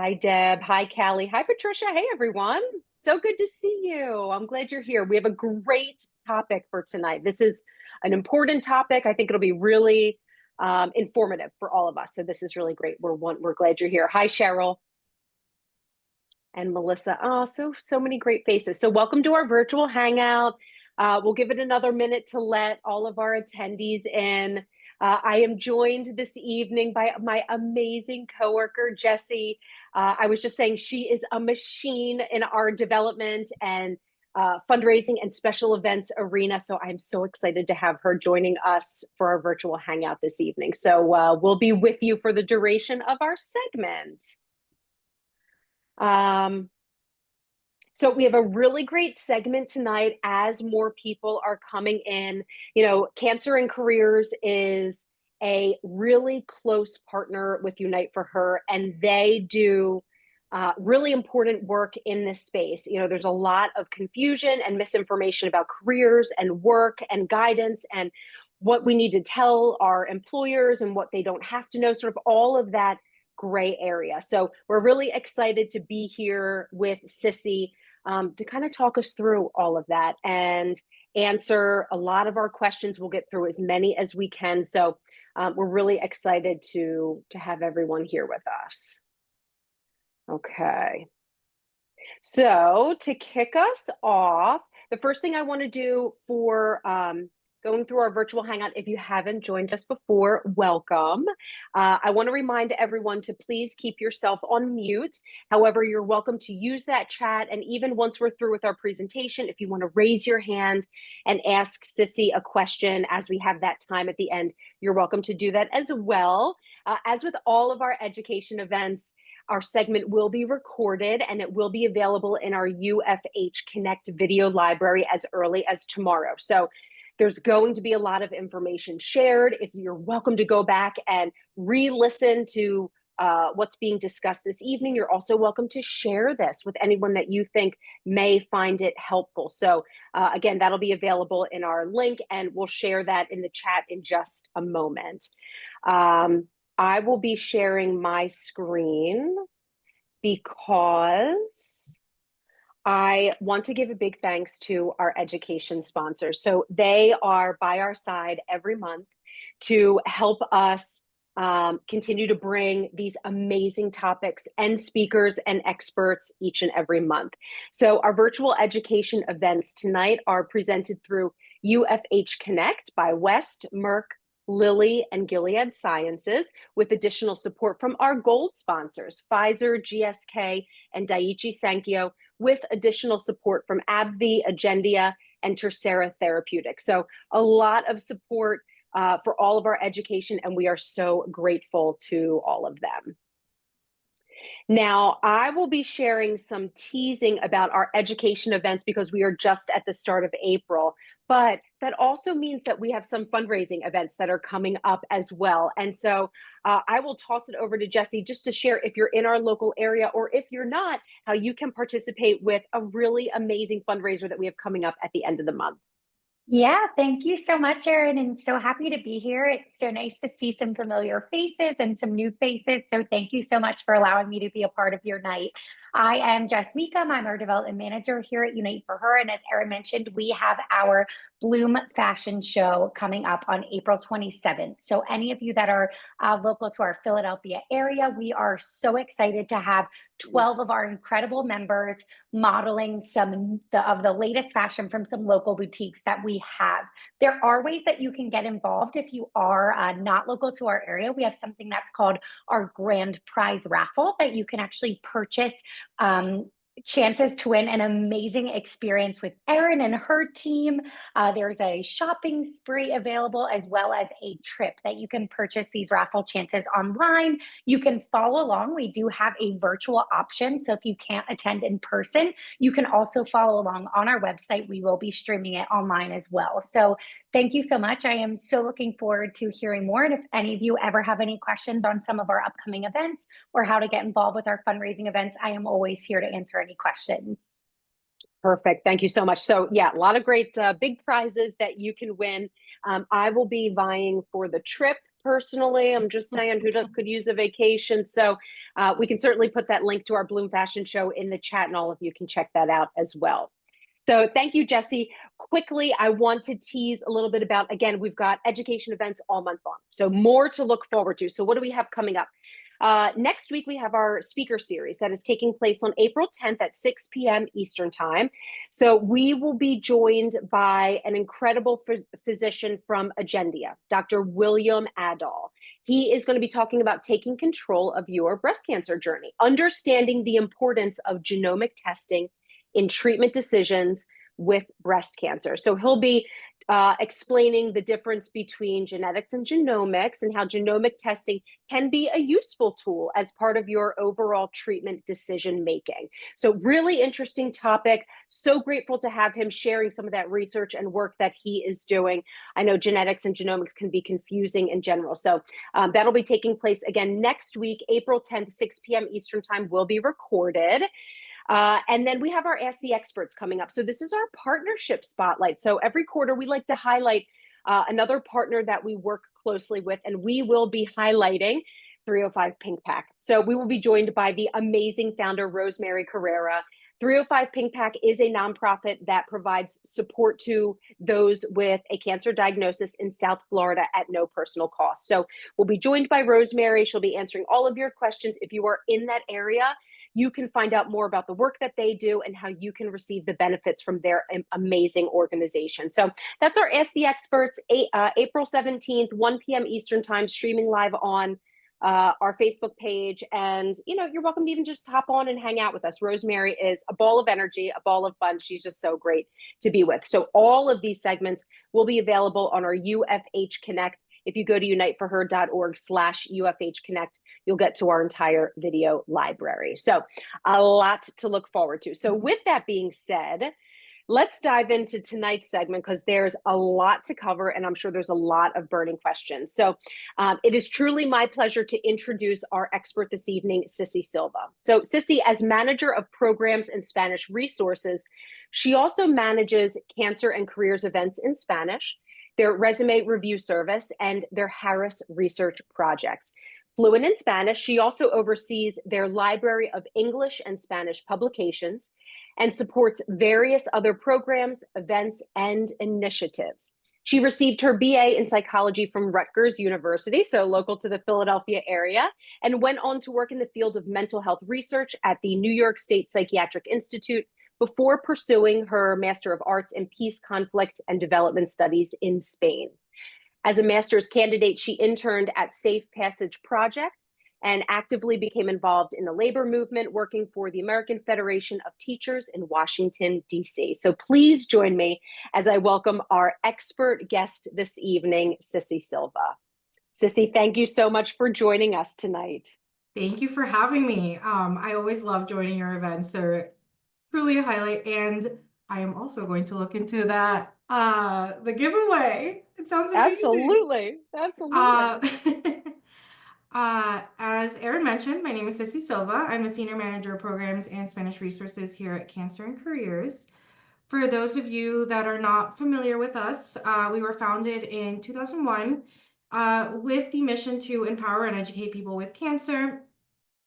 Hi, Deb. Hi, Callie. Hi, Patricia. Hey, everyone. So good to see you. I'm glad you're here. We have a great topic for tonight. This is an important topic. I think it'll be really informative for all of us. So this is really great. We're glad you're here. Hi, Cheryl and Melissa. Oh, so many great faces. So welcome to our virtual hangout. We'll give it another minute to let all of our attendees in. I am joined this evening by my amazing coworker, Jessie. I was just saying she is a machine in our development and fundraising and special events arena. So I'm so excited to have her joining us for our virtual hangout this evening. So we'll be with you for the duration of our segment. So we have a really great segment tonight as more people are coming in. You know, Cancer and Careers is a really close partner with Unite for Her, and they do really important work in this space. You know, there's a lot of confusion and misinformation about careers and work and guidance and what we need to tell our employers and what they don't have to know, sort of all of that gray area. So we're really excited to be here with Sissy to kind of talk us through all of that and answer a lot of our questions. We'll get through as many as we can. So we're really excited to have everyone here with us. Okay. So to kick us off, the first thing I want to do for going through our virtual hangout, if you haven't joined us before, welcome. I want to remind everyone to please keep yourself on mute. However, you're welcome to use that chat. And even once we're through with our presentation, if you want to raise your hand and ask Sissy a question as we have that time at the end, you're welcome to do that as well. As with all of our education events, our segment will be recorded and it will be available in our UFH Connect video library as early as tomorrow. So there's going to be a lot of information shared. If you're welcome to go back and re-listen to what's being discussed this evening, you're also welcome to share this with anyone that you think may find it helpful. So again, that'll be available in our link and we'll share that in the chat in just a moment. I will be sharing my screen because I want to give a big thanks to our education sponsors. So they are by our side every month to help us continue to bring these amazing topics and speakers and experts each and every month. So our virtual education events tonight are presented through UFH Connect by West, Merck, Lilly, and Gilead Sciences, with additional support from our gold sponsors, Pfizer, GSK, and Daiichi Sankyo, with additional support from AbbVie, Agendia, and Tercera Therapeutics. So a lot of support for all of our education, and we are so grateful to all of them. Now, I will be sharing some teasing about our education events because we are just at the start of April, but that also means that we have some fundraising events that are coming up as well. And so I will toss it over to Jessie just to share, if you're in our local area or if you're not, how you can participate with a really amazing fundraiser that we have coming up at the end of the month. Yeah, thank you so much, Erin, and so happy to be here. It's so nice to see some familiar faces and some new faces. So thank you so much for allowing me to be a part of your night. I am Jess Meekum. I'm our development manager here at Unite for Her. And as Erin mentioned, we have our Bloom Fashion Show coming up on April 27th. So any of you that are local to our Philadelphia area, we are so excited to have 12 of our incredible members modeling some of the latest fashion from some local boutiques that we have. There are ways that you can get involved if you are not local to our area. We have something that's called our grand prize raffle that you can actually purchase chances to win an amazing experience with Erin and her team. There's a shopping spree available as well as a trip that you can purchase these raffle chances online. You can follow along. We do have a virtual option. So if you can't attend in person, you can also follow along on our website. We will be streaming it online as well. So thank you so much. I am so looking forward to hearing more. And if any of you ever have any questions on some of our upcoming events or how to get involved with our fundraising events, I am always here to answer any questions. Perfect. Thank you so much. So yeah, a lot of great big prizes that you can win. I will be vying for the trip personally. I'm just saying could use a vacation. So we can certainly put that link to our Bloom Fashion Show in the chat, and all of you can check that out as well. So thank you, Jesse. Quickly, I want to tease a little bit about, again, we've got education events all month long. So more to look forward to. So what do we have coming up? Next week, we have our speaker series that is taking place on April 10th at 6 p.m. Eastern Time. So we will be joined by an incredible physician from Agendia, Dr. William Adall. He is going to be talking about taking control of your breast cancer journey, understanding the importance of genomic testing in treatment decisions with breast cancer. So he'll be explaining the difference between genetics and genomics, and how genomic testing can be a useful tool as part of your overall treatment decision making. So really interesting topic. So grateful to have him sharing some of that research and work that he is doing. I know genetics and genomics can be confusing in general. So that'll be taking place again next week, April 10th, 6 p.m. Eastern Time, will be recorded. And then we have our Ask the Experts coming up. So this is our partnership spotlight. So every quarter we like to highlight another partner that we work closely with, and we will be highlighting 305 Pink Pack. So we will be joined by the amazing founder, Rosemary Carrera. 305 Pink Pack is a nonprofit that provides support to those with a cancer diagnosis in South Florida at no personal cost. So we'll be joined by Rosemary. She'll be answering all of your questions. If you are in that area, you can find out more about the work that they do and how you can receive the benefits from their amazing organization. So that's our Ask the Experts, April 17th, 1 p.m. Eastern Time, streaming live on our Facebook page. And, you're welcome to even just hop on and hang out with us. Rosemary is a ball of energy, a ball of fun. She's just so great to be with. So all of these segments will be available on our UFH Connect. If you go to uniteforher.org/UFH Connect, you'll get to our entire video library. So a lot to look forward to. So with that being said, let's dive into tonight's segment, because there's a lot to cover, and I'm sure there's a lot of burning questions. So it is truly my pleasure to introduce our expert this evening, Sissy Silva. So Sissy, as manager of programs and Spanish resources, she also manages cancer and careers events in Spanish, their resume review service, and their Harris research projects. Fluent in Spanish, she also oversees their library of English and Spanish publications and supports various other programs, events, and initiatives. She received her BA in psychology from Rutgers University, so local to the Philadelphia area, and went on to work in the field of mental health research at the New York State Psychiatric Institute before pursuing her Master of Arts in Peace, Conflict, and Development Studies in Spain. As a master's candidate, she interned at Safe Passage Project and actively became involved in the labor movement, working for the American Federation of Teachers in Washington, D.C. So please join me as I welcome our expert guest this evening, Sissy Silva. Sissy, thank you so much for joining us tonight. Thank you for having me. I always love joining your events. They're truly a highlight. And I am also going to look into that, the giveaway. It sounds amazing. Absolutely. As Erin mentioned, my name is Sissy Silva. I'm the Senior Manager of Programs and Spanish Resources here at Cancer and Careers. For those of you that are not familiar with us, we were founded in 2001 with the mission to empower and educate people with cancer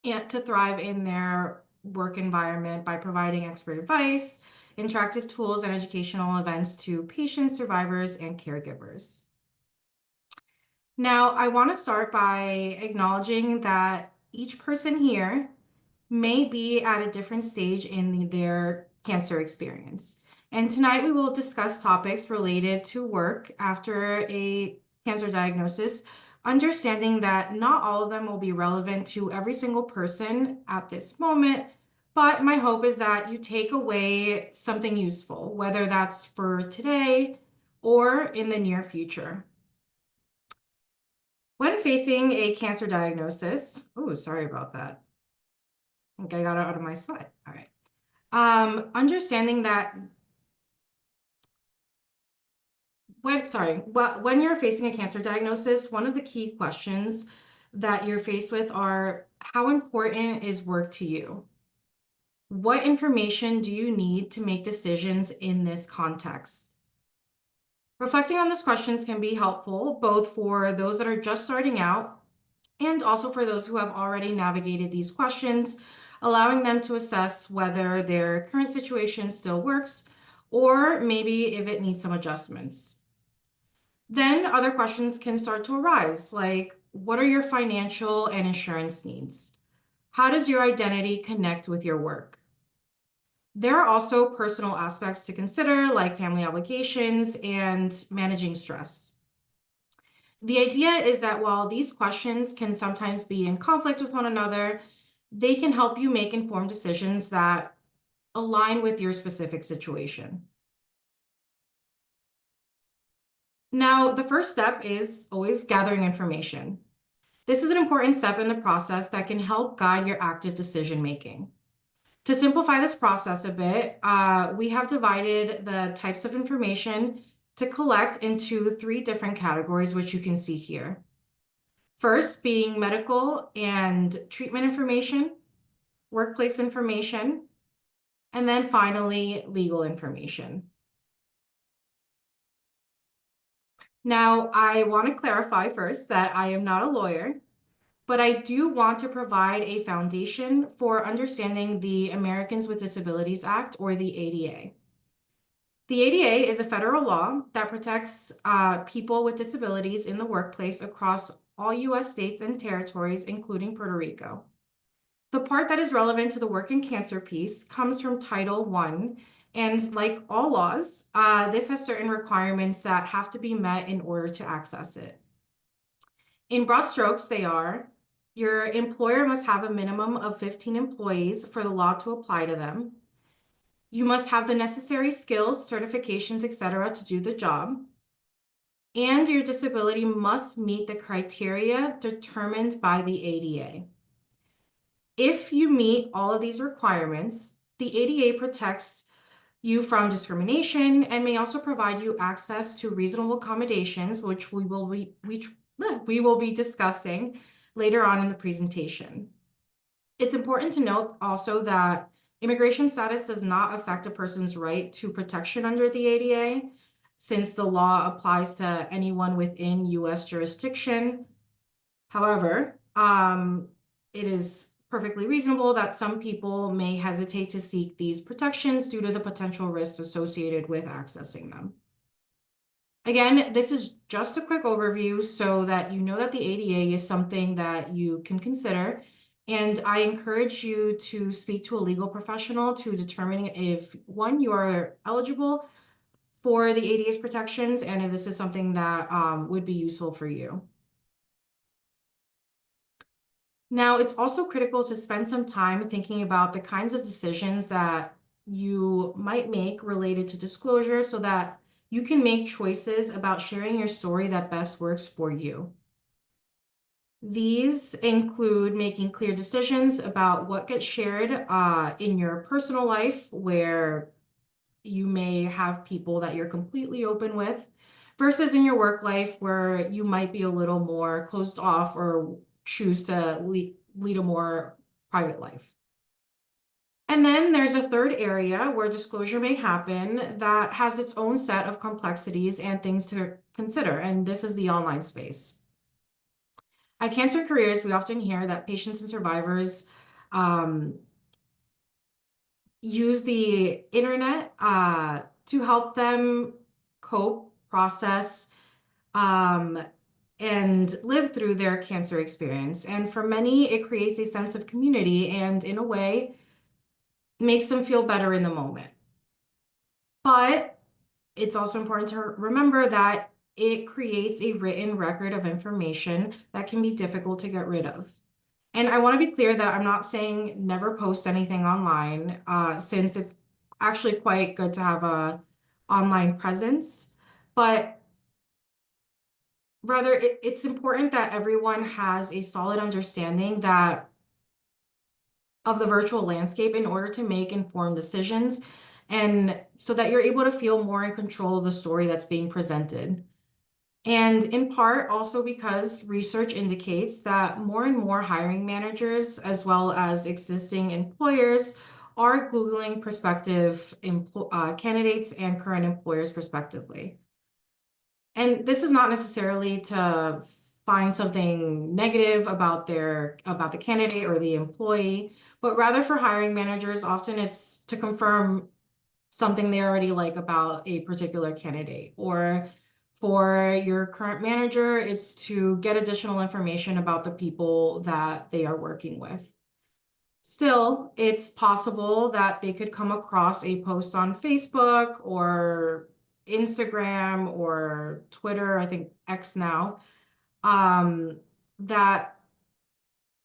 and to thrive in their work environment by providing expert advice, interactive tools, and educational events to patients, survivors, and caregivers. Now, I want to start by acknowledging that each person here may be at a different stage in their cancer experience. And tonight we will discuss topics related to work after a cancer diagnosis, understanding that not all of them will be relevant to every single person at this moment. But my hope is that you take away something useful, whether that's for today or in the near future. When facing a cancer diagnosis, oh, sorry about that. I think I got it out of my slide. All right. Understanding that when you're facing a cancer diagnosis, one of the key questions that you're faced with are, how important is work to you? What information do you need to make decisions in this context? Reflecting on these questions can be helpful both for those that are just starting out and also for those who have already navigated these questions, allowing them to assess whether their current situation still works or maybe if it needs some adjustments. Then other questions can start to arise, like what are your financial and insurance needs? How does your identity connect with your work? There are also personal aspects to consider, like family obligations and managing stress. The idea is that while these questions can sometimes be in conflict with one another, they can help you make informed decisions that align with your specific situation. Now, the first step is always gathering information. This is an important step in the process that can help guide your active decision making. To simplify this process a bit, we have divided the types of information to collect into 3 different categories, which you can see here. First being medical and treatment information, workplace information, and then finally legal information. Now, I want to clarify first that I am not a lawyer, but I do want to provide a foundation for understanding the Americans with Disabilities Act, or the ADA. The ADA is a federal law that protects people with disabilities in the workplace across all US states and territories, including Puerto Rico. The part that is relevant to the work and cancer piece comes from Title I, and like all laws, this has certain requirements that have to be met in order to access it. In broad strokes, they are: your employer must have a minimum of 15 employees for the law to apply to them. You must have the necessary skills, certifications, etc. to do the job. And your disability must meet the criteria determined by the ADA. If you meet all of these requirements, the ADA protects you from discrimination and may also provide you access to reasonable accommodations, which we will be discussing later on in the presentation. It's important to note also that immigration status does not affect a person's right to protection under the ADA, since the law applies to anyone within US jurisdiction. However, it is perfectly reasonable that some people may hesitate to seek these protections due to the potential risks associated with accessing them. Again, this is just a quick overview so that you know that the ADA is something that you can consider, and I encourage you to speak to a legal professional to determine if, one, you are eligible for the ADA's protections and if this is something that would be useful for you. Now, it's also critical to spend some time thinking about the kinds of decisions that you might make related to disclosure so that you can make choices about sharing your story that best works for you. These include making clear decisions about what gets shared in your personal life, where you may have people that you're completely open with, versus in your work life where you might be a little more closed off or choose to lead a more private life. And then there's a third area where disclosure may happen that has its own set of complexities and things to consider, and this is the online space. At Cancer Careers, we often hear that patients and survivors use the internet to help them cope, process, and live through their cancer experience. And for many, it creates a sense of community and, in a way, makes them feel better in the moment. But it's also important to remember that it creates a written record of information that can be difficult to get rid of. And I want to be clear that I'm not saying never post anything online, since it's actually quite good to have a online presence, but rather it's important that everyone has a solid understanding of the virtual landscape in order to make informed decisions, and so that you're able to feel more in control of the story that's being presented. And in part also because research indicates that more and more hiring managers, as well as existing employers, are Googling prospective candidates and current employers respectively. And this is not necessarily to find something negative about the candidate or the employee, but rather for hiring managers, often it's to confirm something they already like about a particular candidate. Or for your current manager, it's to get additional information about the people that they are working with. Still, it's possible that they could come across a post on Facebook or Instagram or Twitter, I think X now, that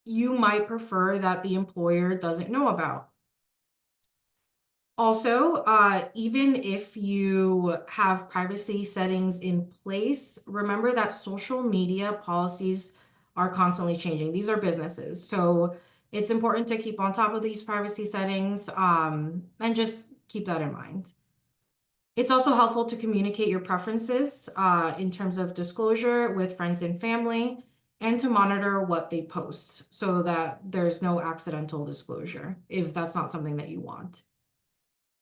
you might prefer that the employer doesn't know about. Also, even if you have privacy settings in place, remember that social media policies are constantly changing. These are businesses, so it's important to keep on top of these privacy settings, and just keep that in mind. It's also helpful to communicate your preferences in terms of disclosure with friends and family, and to monitor what they post so that there's no accidental disclosure if that's not something that you want.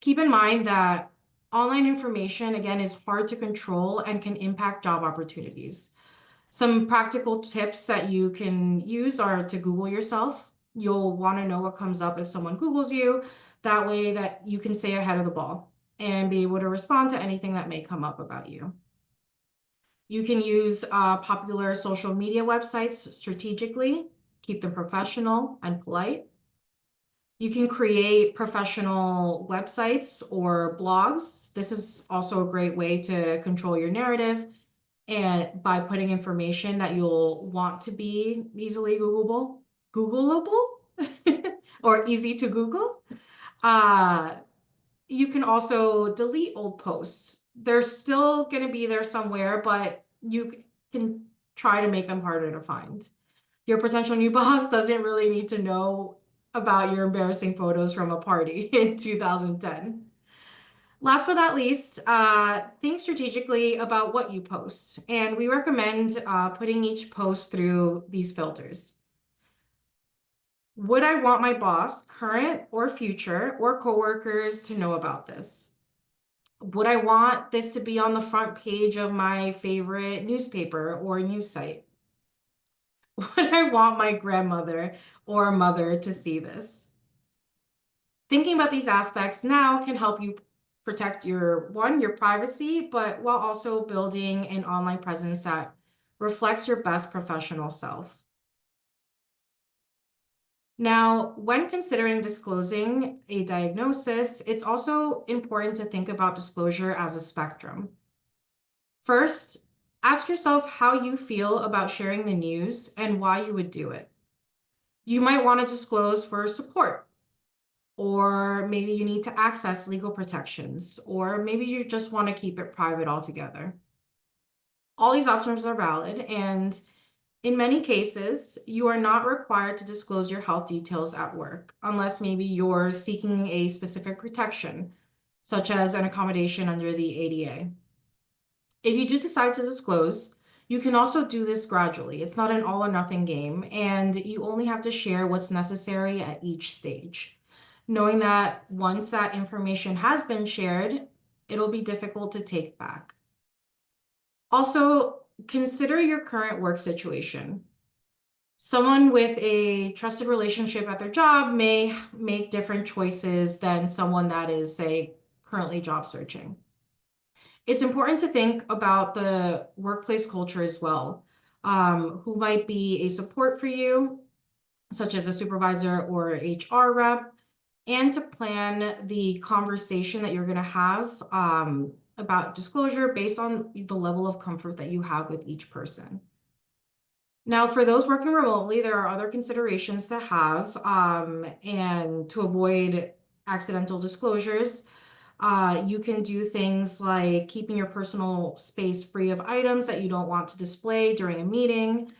Keep in mind that online information, again, is hard to control and can impact job opportunities. Some practical tips that you can use are to Google yourself. You'll want to know what comes up if someone Googles you. That way that you can stay ahead of the ball and be able to respond to anything that may come up about you. You can use popular social media websites strategically, keep them professional and polite. You can create professional websites or blogs. This is also a great way to control your narrative and by putting information that you'll want to be easily Googleable, or easy to Google. You can also delete old posts. They're still going to be there somewhere, but you can try to make them harder to find. Your potential new boss doesn't really need to know about your embarrassing photos from a party in 2010. Last but not least, think strategically about what you post. And we recommend putting each post through these filters. Would I want my boss, current or future, or coworkers to know about this? Would I want this to be on the front page of my favorite newspaper or news site? Would I want my grandmother or mother to see this? Thinking about these aspects now can help you protect your privacy, but while also building an online presence that reflects your best professional self. Now, when considering disclosing a diagnosis, it's also important to think about disclosure as a spectrum. First, ask yourself how you feel about sharing the news and why you would do it. You might want to disclose for support, or maybe you need to access legal protections, or maybe you just want to keep it private altogether. All these options are valid, and in many cases, you are not required to disclose your health details at work, unless maybe you're seeking a specific protection, such as an accommodation under the ADA. If you do decide to disclose, you can also do this gradually. It's not an all or nothing game, and you only have to share what's necessary at each stage, knowing that once that information has been shared, it'll be difficult to take back. Also, consider your current work situation. Someone with a trusted relationship at their job may make different choices than someone that is, say, currently job searching. It's important to think about the workplace culture as well. Who might be a support for you, such as a supervisor or HR rep, and to plan the conversation that you're going to have about disclosure based on the level of comfort that you have with each person. Now, for those working remotely, there are other considerations to have and to avoid accidental disclosures. You can do things like keeping your personal space free of items that you don't want to display during a meeting.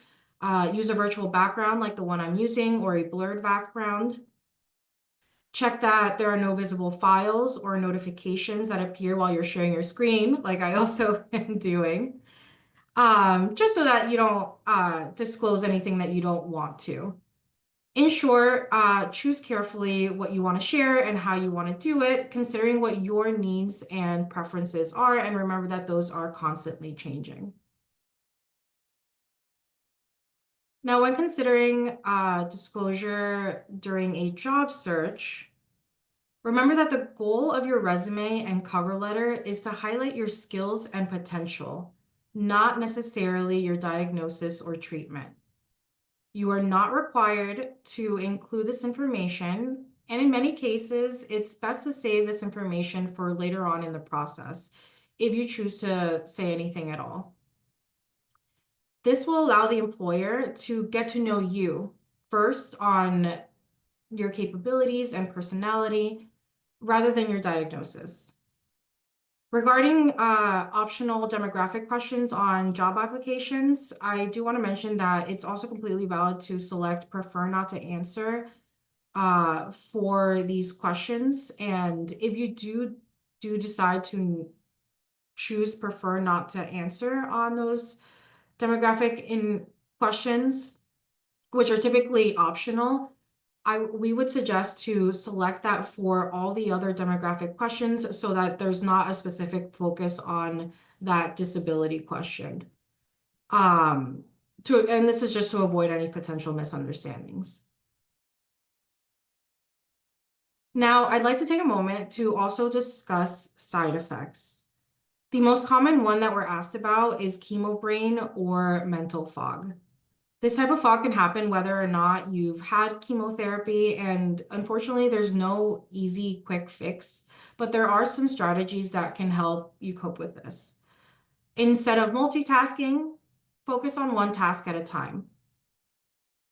Use a virtual background like the one I'm using, or a blurred background. Check that there are no visible files or notifications that appear while you're sharing your screen, like I also am doing, just so that you don't disclose anything that you don't want to. In short, choose carefully what you want to share and how you want to do it, considering what your needs and preferences are, and remember that those are constantly changing. Now, when considering disclosure during a job search, remember that the goal of your resume and cover letter is to highlight your skills and potential, not necessarily your diagnosis or treatment. You are not required to include this information, and in many cases, it's best to save this information for later on in the process if you choose to say anything at all. This will allow the employer to get to know you first on your capabilities and personality rather than your diagnosis. Regarding optional demographic questions on job applications, I do want to mention that it's also completely valid to select prefer not to answer for these questions. And if you do decide to choose prefer not to answer on those demographic in questions, which are typically optional, we would suggest to select that for all the other demographic questions so that there's not a specific focus on that disability question. And this is just to avoid any potential misunderstandings. Now, I'd like to take a moment to also discuss side effects. The most common one that we're asked about is chemo brain or mental fog. This type of fog can happen whether or not you've had chemotherapy, and unfortunately, there's no easy, quick fix, but there are some strategies that can help you cope with this. Instead of multitasking, focus on one task at a time.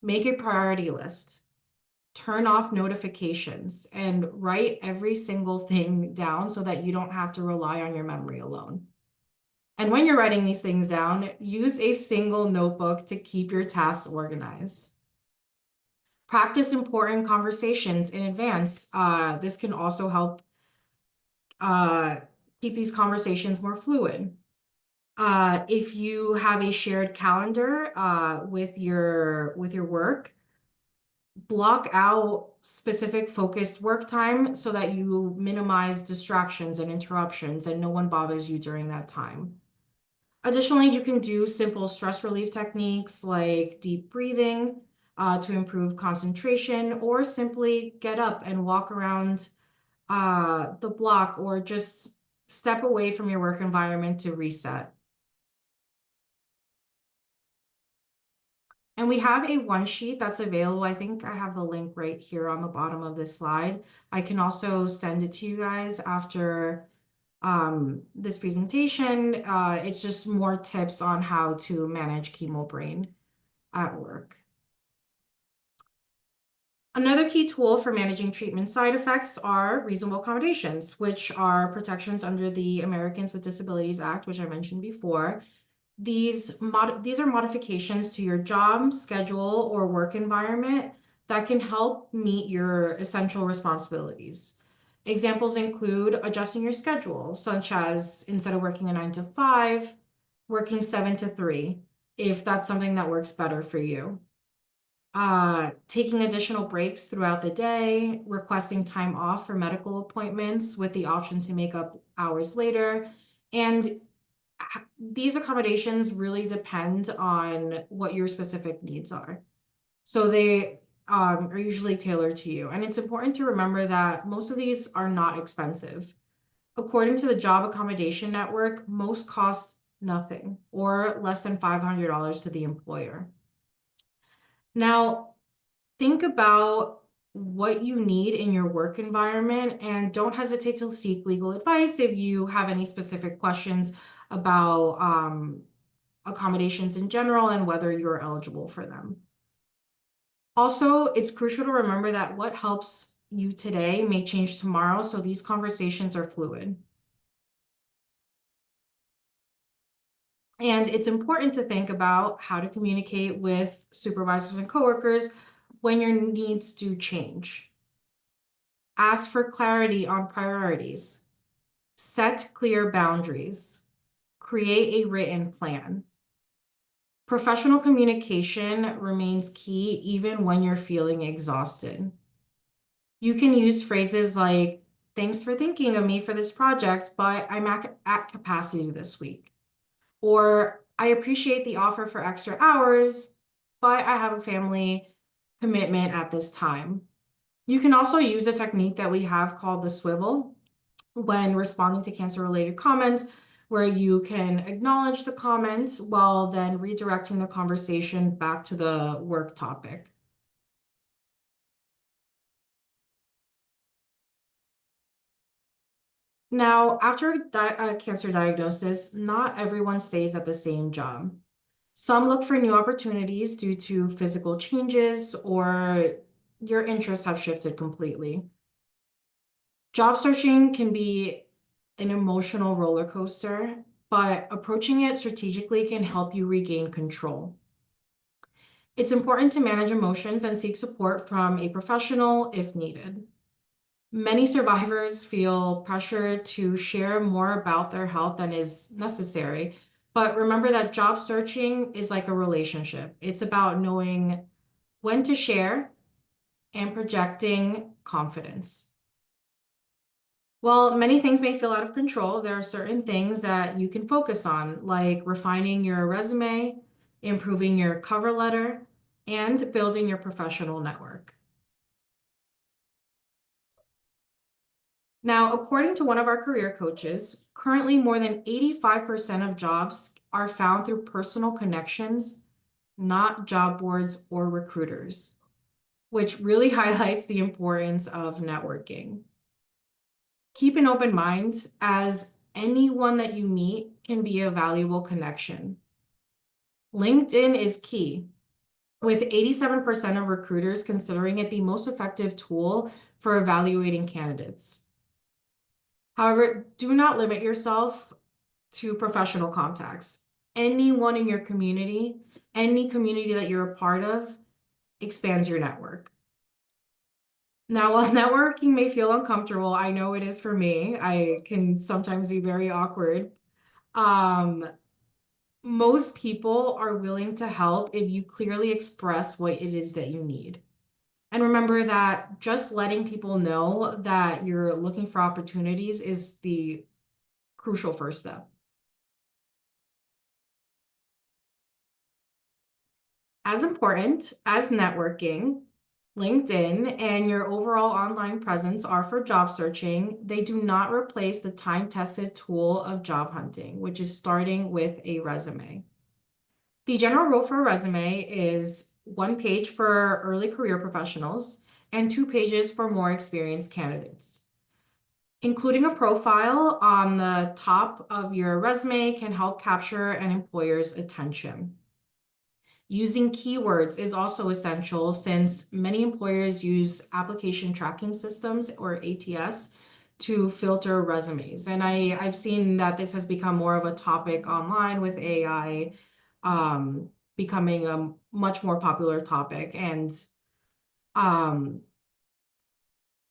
Make a priority list. Turn off notifications and write every single thing down so that you don't have to rely on your memory alone. And when you're writing these things down, use a single notebook to keep your tasks organized. Practice important conversations in advance. This can also help keep these conversations more fluid. If you have a shared calendar with your work, block out specific focused work time so that you minimize distractions and interruptions and no one bothers you during that time. Additionally, you can do simple stress relief techniques like deep breathing to improve concentration, or simply get up and walk around the block or just step away from your work environment to reset. And we have a one sheet that's available. I think I have the link right here on the bottom of this slide. I can also send it to you guys after this presentation. It's just more tips on how to manage chemo brain at work. Another key tool for managing treatment side effects are reasonable accommodations, which are protections under the Americans with Disabilities Act, which I mentioned before. These are modifications to your job, schedule, or work environment that can help meet your essential responsibilities. Examples include adjusting your schedule, such as instead of working a 9 to 5, working 7 to 3, if that's something that works better for you. Taking additional breaks throughout the day, requesting time off for medical appointments with the option to make up hours later. And these accommodations really depend on what your specific needs are. So they are usually tailored to you. And it's important to remember that most of these are not expensive. According to the Job Accommodation Network, most cost nothing or less than $500 to the employer. Now, think about what you need in your work environment and don't hesitate to seek legal advice if you have any specific questions about accommodations in general and whether you're eligible for them. Also, it's crucial to remember that what helps you today may change tomorrow, so these conversations are fluid. And it's important to think about how to communicate with supervisors and coworkers when your needs do change. Ask for clarity on priorities. Set clear boundaries. Create a written plan. Professional communication remains key even when you're feeling exhausted. You can use phrases like, "Thanks for thinking of me for this project, but I'm at capacity this week." Or, "I appreciate the offer for extra hours, but I have a family commitment at this time." You can also use a technique that we have called the swivel when responding to cancer-related comments, where you can acknowledge the comment while then redirecting the conversation back to the work topic. Now, after a cancer diagnosis, not everyone stays at the same job. Some look for new opportunities due to physical changes or your interests have shifted completely. Job searching can be an emotional roller coaster, but approaching it strategically can help you regain control. It's important to manage emotions and seek support from a professional if needed. Many survivors feel pressure to share more about their health than is necessary. But remember that job searching is like a relationship. It's about knowing when to share and projecting confidence. While many things may feel out of control, there are certain things that you can focus on, like refining your resume, improving your cover letter, and building your professional network. Now, according to one of our career coaches, currently more than 85% of jobs are found through personal connections, not job boards or recruiters, which really highlights the importance of networking. Keep an open mind, as anyone that you meet can be a valuable connection. LinkedIn is key, with 87% of recruiters considering it the most effective tool for evaluating candidates. However, do not limit yourself to professional contacts. Anyone in your community, any community that you're a part of, expands your network. Now, while networking may feel uncomfortable, I know it is for me. I can sometimes be very awkward. Most people are willing to help if you clearly express what it is that you need. And remember that just letting people know that you're looking for opportunities is the crucial first step. As important as networking, LinkedIn and your overall online presence are for job searching, they do not replace the time-tested tool of job hunting, which is starting with a resume. The general rule for a resume is 1 page for early career professionals and 2 pages for more experienced candidates. Including a profile on the top of your resume can help capture an employer's attention. Using keywords is also essential since many employers use application tracking systems or ATS to filter resumes. And I've seen that this has become more of a topic online with AI becoming a much more popular topic, and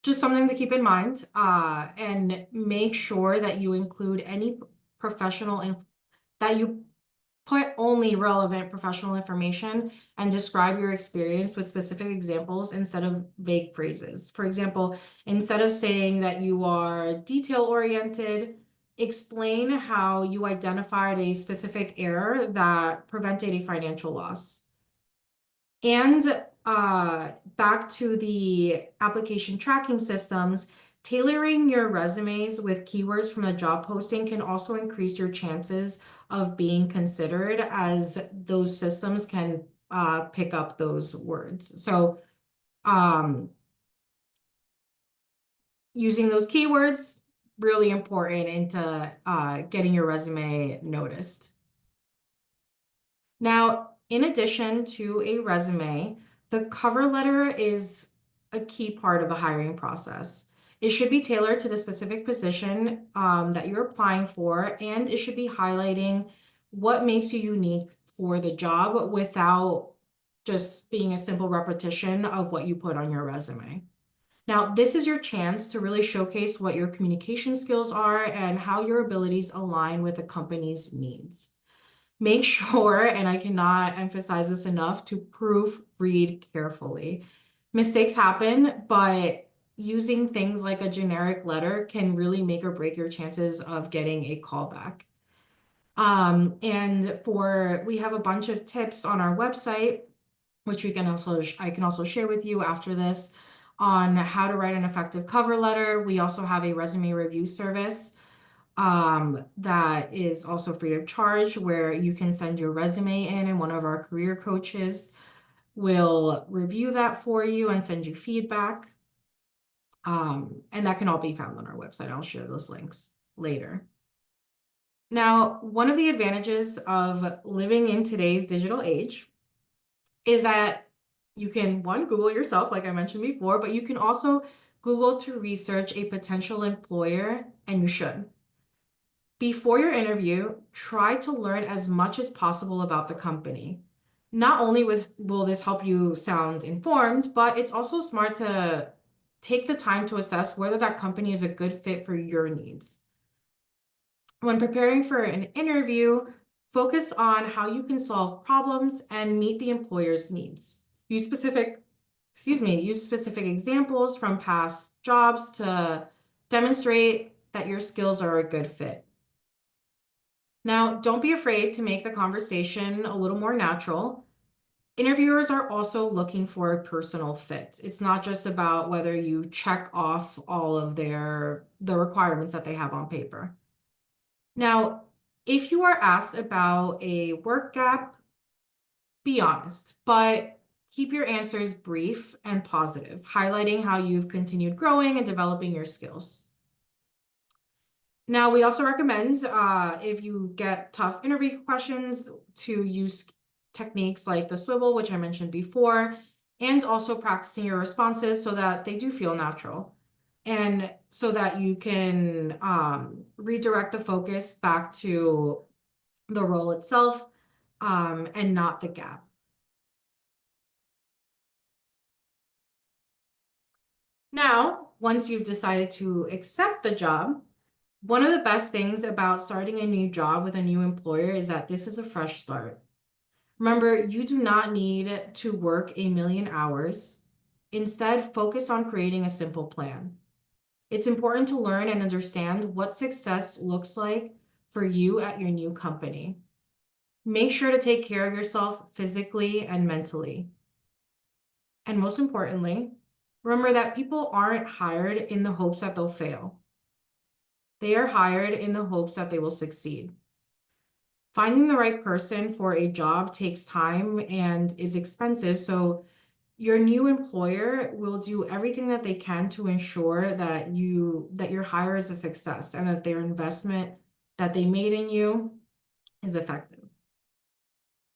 just something to keep in mind, and make sure that you include any that you put only relevant professional information and describe your experience with specific examples instead of vague phrases. For example, instead of saying that you are detail-oriented, explain how you identified a specific error that prevented a financial loss. And back to the application tracking systems, tailoring your resumes with keywords from a job posting can also increase your chances of being considered, as those systems can pick up those words. So using those keywords, really important into getting your resume noticed. Now, in addition to a resume, the cover letter is a key part of the hiring process. It should be tailored to the specific position that you're applying for, and it should be highlighting what makes you unique for the job without just being a simple repetition of what you put on your resume. Now, this is your chance to really showcase what your communication skills are and how your abilities align with the company's needs. Make sure, and I cannot emphasize this enough, to proofread carefully. Mistakes happen, but using things like a generic letter can really make or break your chances of getting a callback. And we have a bunch of tips on our website, which I can also share with you after this, on how to write an effective cover letter. We also have a resume review service that is also free of charge, where you can send your resume in and one of our career coaches will review that for you and send you feedback. And that can all be found on our website. I'll share those links later. Now, one of the advantages of living in today's digital age is that you can, one, Google yourself, like I mentioned before, but you can also Google to research a potential employer, and you should. Before your interview, try to learn as much as possible about the company. Not only will this help you sound informed, but it's also smart to take the time to assess whether that company is a good fit for your needs. When preparing for an interview, focus on how you can solve problems and meet the employer's needs. Use specific examples from past jobs to demonstrate that your skills are a good fit. Now, don't be afraid to make the conversation a little more natural. Interviewers are also looking for a personal fit. It's not just about whether you check off all of the requirements that they have on paper. Now, if you are asked about a work gap, be honest, but keep your answers brief and positive, highlighting how you've continued growing and developing your skills. Now, we also recommend, if you get tough interview questions, to use techniques like the swivel, which I mentioned before, and also practicing your responses so that they do feel natural, and so that you can redirect the focus back to the role itself, and not the gap. Now, once you've decided to accept the job, one of the best things about starting a new job with a new employer is that this is a fresh start. Remember, you do not need to work a million hours. Instead, focus on creating a simple plan. It's important to learn and understand what success looks like for you at your new company. Make sure to take care of yourself physically and mentally. And most importantly, remember that people aren't hired in the hopes that they'll fail. They are hired in the hopes that they will succeed. Finding the right person for a job takes time and is expensive, so your new employer will do everything that they can to ensure that your hire is a success and that their investment that they made in you is effective.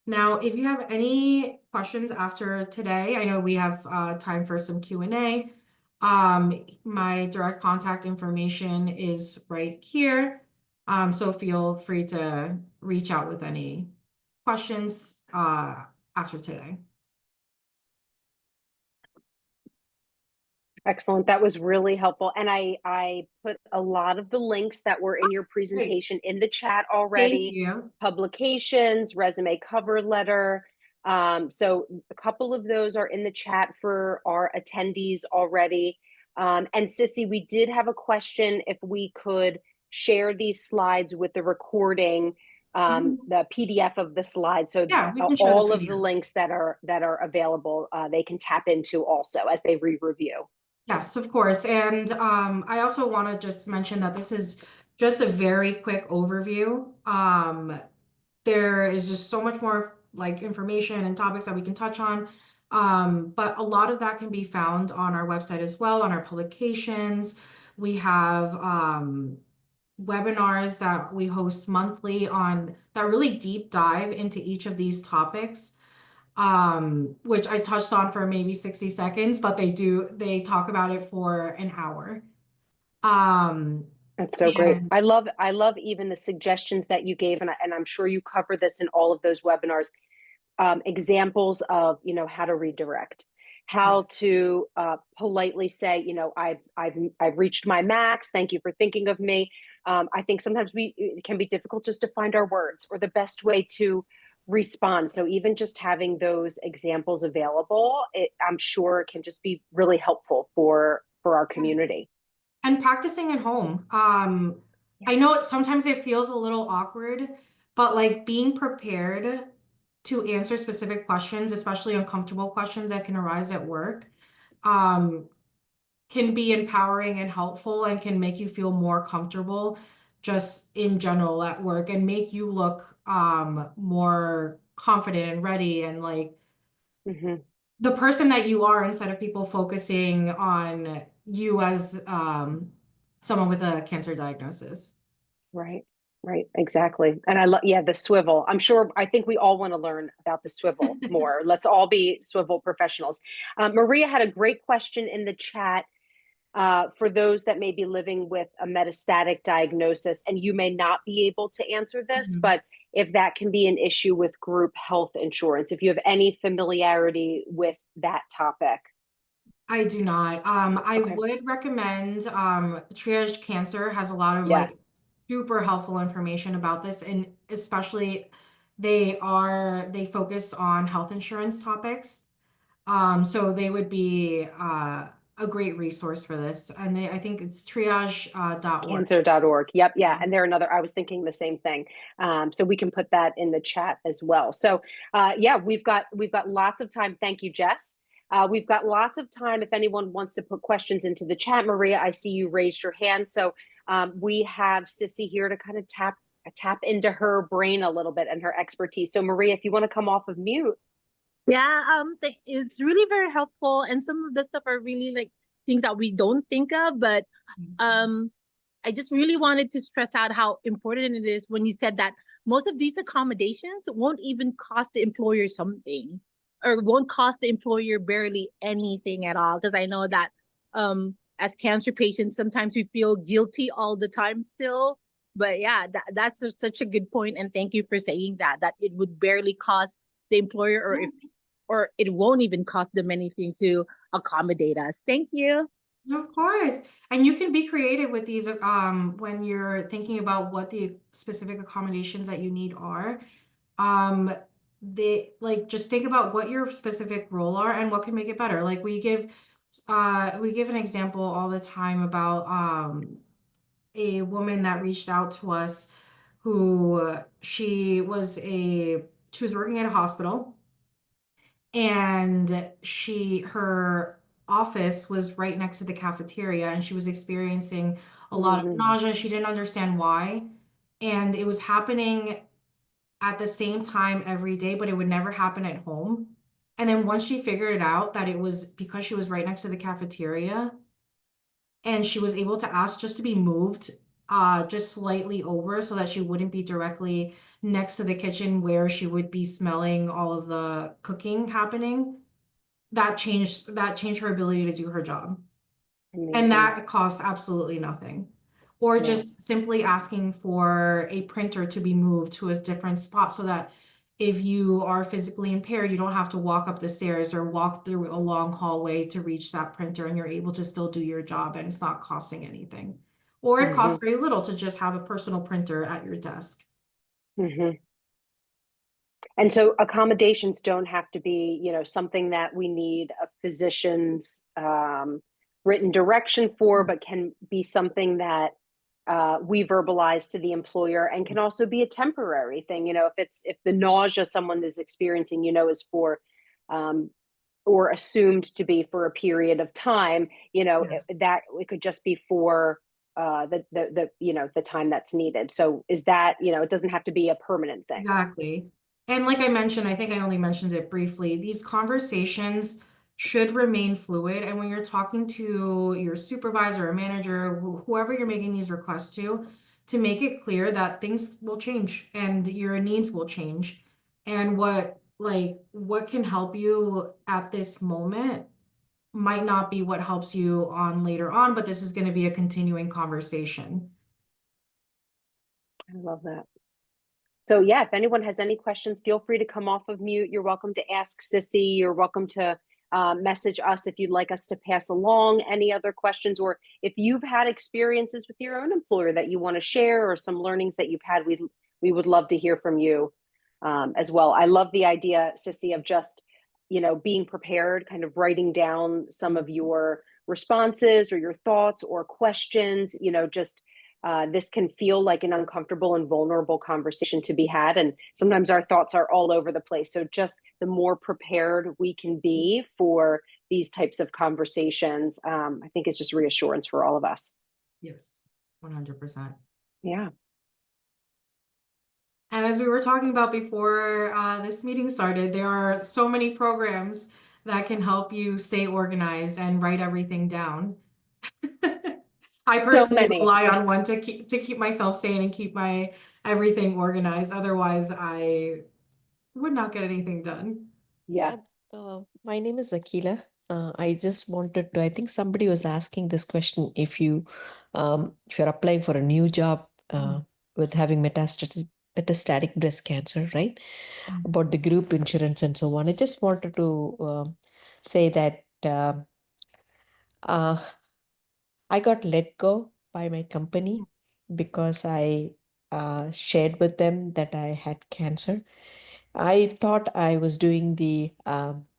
Now, if you have any questions after today, I know we have time for some Q&A. My direct contact information is right here. So feel free to reach out with any questions after today. Excellent. That was really helpful. And I put a lot of the links that were in your Great. presentation in the chat Thank already. you. Publications, resume cover letter. So a couple of those are in the chat for our attendees already. And Sissy, we did have a question if we could share these slides with the recording, the PDF of the slides. So Yeah, we can share the all of the PDF. links that are available, they can tap into also as they re-review. Yes, of course. And I also want to just mention that this is just a very quick overview. There is just so much more like information and topics that we can touch on. But a lot of that can be found on our website as well, on our publications. We have webinars that we host monthly on that really deep dive into each of these topics, which I touched on for maybe 60 seconds, but they talk about it for an hour. That's so great. And I love even the suggestions that you gave, and I'm sure you cover this in all of those webinars. Examples of, you know, how to redirect, how yes, to politely say, you know, I've reached my max. Thank you for thinking of me. I think sometimes it can be difficult just to find our words or the best way to respond. So even just having those examples available, I'm sure can just be really helpful for our Yes. community. And practicing at home. Yeah. I know sometimes it feels a little awkward, but like being prepared to answer specific questions, especially uncomfortable questions that can arise at work, um, can be empowering and helpful and can make you feel more comfortable just in general at work and make you look more confident and ready and like Hmm. the person that you are instead of people focusing on you as someone with a cancer diagnosis. Right. Right. Exactly. And I love, yeah, the swivel. I think we all want to learn about the swivel more. Let's all be swivel professionals. Maria had a great question in the chat for those that may be living with a metastatic diagnosis, and you may not be able to answer this, Mhm. but if that can be an issue with group health insurance, if you have any familiarity with that topic. I do not. I Okay. would recommend Triage Cancer has a lot of Yeah. like super helpful information about this, and especially they focus on health insurance topics. So they would be a great resource for this, and I think it's triage.org. Cancer.org. Yep. Yeah. Yeah. And they're another, I was thinking the same thing. So we can put that in the chat as well. So yeah, we've got lots of time. Thank you, Jess. We've got lots of time if anyone wants to put questions into the chat. Maria, I see you raised your hand. So we have Sissy here to kind of tap into her brain a little bit and her expertise. So Maria, if you want to come off of mute. Yeah, it's really very helpful, and some of the stuff are really like things that we don't think of. But um, I just really wanted to stress out how important it is when you said that most of these accommodations won't even cost the employer something, or won't cost the employer barely anything at all. Because I know that as cancer patients, sometimes we feel guilty all the time still. But yeah, such a good point, and thank you for saying that it would barely cost the employer, or it won't even cost them anything to accommodate us. Thank you. Of course. And you can be creative with these when you're thinking about what the specific accommodations that you need are. Um they like just think about what your specific role are and what can make it better. Like we give an example all the time about a woman that reached out to us who she was working at a hospital and her office was right next to the cafeteria and she was experiencing a lot of Mhm. nausea. She didn't understand why. And it was happening at the same time every day, but it would never happen at home. And then once she figured it out that it was because she was right next to the cafeteria and she was able to ask just to be moved just slightly over so that she wouldn't be directly next to the kitchen where she would be smelling all of the cooking happening, that changed her ability to do her job. And Amazing. that costs absolutely nothing. Or Yeah. just simply asking for a printer to be moved to a different spot so that if you are physically impaired, you don't have to walk up the stairs or walk through a long hallway to reach that printer and you're able to still do your job and it's not costing anything. Or it Hmm. costs very little to just have a personal printer at your desk. Hmm. And so accommodations don't have to be, something that we need a physician's written direction for, but can be something that we verbalize to the employer and can also be a temporary thing. If the nausea someone is experiencing, is for um, or assumed to be for a period of time, Yes. that it could just be for the time that's needed. So is that, it doesn't have to be a permanent thing. Exactly. And like I mentioned, I think I only mentioned it briefly, these conversations should remain fluid. And when you're talking to your supervisor or manager, whoever you're making these requests to make it clear that things will change and your needs will change. And what can help you at this moment might not be what helps you on later on, but this is going to be a continuing conversation. I love that. So yeah, if anyone has any questions, feel free to come off of mute. You're welcome to ask Sissy. You're welcome to message us if you'd like us to pass along any other questions, or if you've had experiences with your own employer that you want to share, or some learnings that you've had, we would love to hear from you as well. I love the idea, Sissy, of just, being prepared, kind of writing down some of your responses or your thoughts or questions. Just this can feel like an uncomfortable and vulnerable conversation to be had. And sometimes our thoughts are all over the place. So just the more prepared we can be for these types of conversations, I think it's just reassurance for all of us. Yes, 100%. Yeah. And as we were talking about before this meeting started, there are so many programs that can help you stay organized and write everything down. I So personally many. rely on one to keep myself sane and keep my everything organized. Otherwise, I would not get anything done. Yeah. My name is Akila. I just wanted to, I think somebody was asking this question, if you're applying for a new job with having metastatic breast cancer, right? About the group insurance and so on. I just wanted to say that I got let go by my company because I shared with them that I had cancer. I thought I was doing the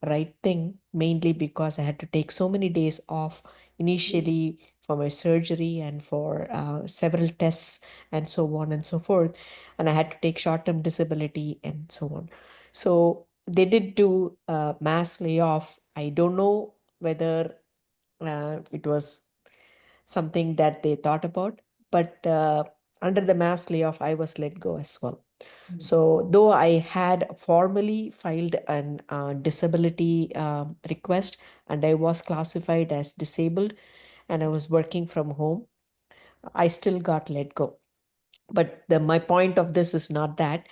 right thing, mainly because I had to take so many days off initially for my surgery and for several tests and so on and so forth. And I had to take short-term disability and so on. So they did do mass layoff. I don't know whether it was something that they thought about, but under the mass layoff, I was let go as well. So though I had formally filed an disability request and I was classified as disabled and I was working from home, I still got let go. But my point of this is not that,